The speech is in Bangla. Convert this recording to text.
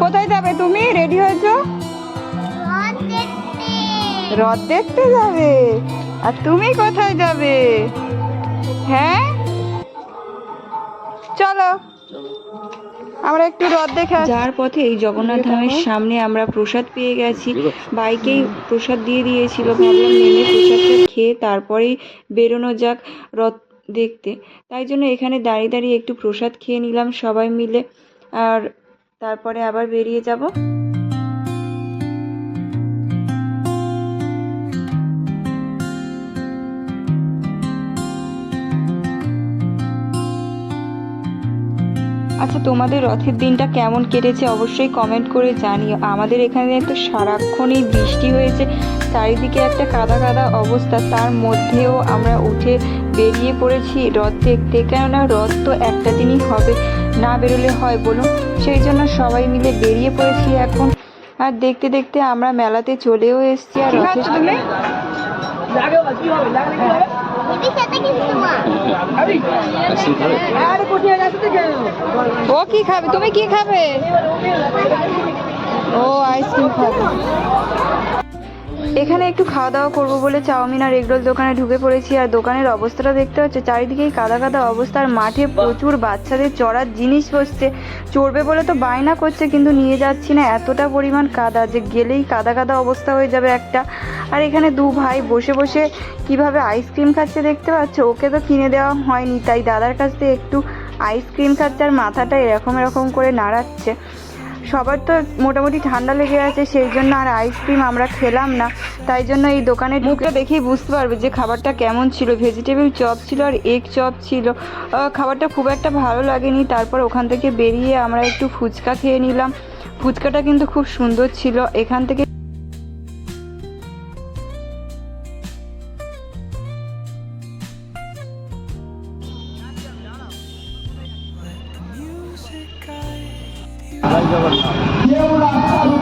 কোথায় যাবে তুমি? রেডি হয়েছো? রথ দেখতে যাবে। আর তুমি কোথায় যাবে? হ্যাঁ চলো আমরা একটু রথ দেখে যাওয়ার পথে এই জগন্নাথ ধামের সামনে আমরা প্রসাদ পেয়ে গেছি। বাইকেই প্রসাদ দিয়ে দিয়েছিল, ভাবলাম নেমে প্রসাদটা খেয়ে তারপরেই বেরোনো যাক রথ দেখতে। তাই জন্য এখানে দাঁড়িয়ে দাঁড়িয়ে একটু প্রসাদ খেয়ে নিলাম সবাই মিলে, আর তারপরে আবার বেরিয়ে যাব। আচ্ছা, তোমাদের রথের দিনটা কেমন কেটেছে অবশ্যই কমেন্ট করে জানিও। আমাদের এখানে তো সারাক্ষণই বৃষ্টি হয়েছে, চারিদিকে একটা কাদা কাদা অবস্থা, তার মধ্যেও আমরা উঠে বেরিয়ে পড়েছি রথ দেখতে। কেননা রথ তো একটা দিনই হবে, না বেরোলে হয় বলুন? সেই জন্য সবাই মিলে বেরিয়ে পড়েছি এখন। আর দেখতে দেখতে আমরা মেলাতে চলেও এসেছি। আর রথের ও কি খাবে? তুমি কি খাবে? ও আইসক্রিম খাবে। এখানে একটু খাওয়া দাওয়া করবো বলে চাউমিন আর এগরোল দোকানে ঢুকে পড়েছি। আর দোকানের অবস্থাটা দেখতে হচ্ছে, চারিদিকেই কাদা কাদা অবস্থা। আর মাঠে প্রচুর বাচ্চাদের চড়ার জিনিস বসছে, চড়বে বলে তো বায়না করছে, কিন্তু নিয়ে যাচ্ছি না, এতটা পরিমাণ কাদা যে গেলেই কাদা কাদা অবস্থা হয়ে যাবে একটা। আর এখানে দু ভাই বসে বসে কিভাবে আইসক্রিম খাচ্ছে দেখতে পাচ্ছ। ওকে তো কিনে দেওয়া হয়নি, তাই দাদার কাছ থেকে একটু আইসক্রিম খাচ্ছে আর মাথাটা এরকম এরকম করে নাড়াচ্ছে। সবার তো মোটামুটি ঠান্ডা লেগে আছে, সেই জন্য আর আইসক্রিম আমরা খেলাম না। তাই জন্য এই দোকানের মুখটা দেখেই বুঝতে পারবে যে খাবারটা কেমন ছিল। ভেজিটেবল চপ ছিল আর এগ চপ ছিল, খাবারটা খুব একটা ভালো লাগেনি। তারপর ওখান থেকে বেরিয়ে আমরা একটু ফুচকা খেয়ে নিলাম। ফুচকাটা কিন্তু খুব সুন্দর ছিল। এখান থেকে জয় জগন্নাথ।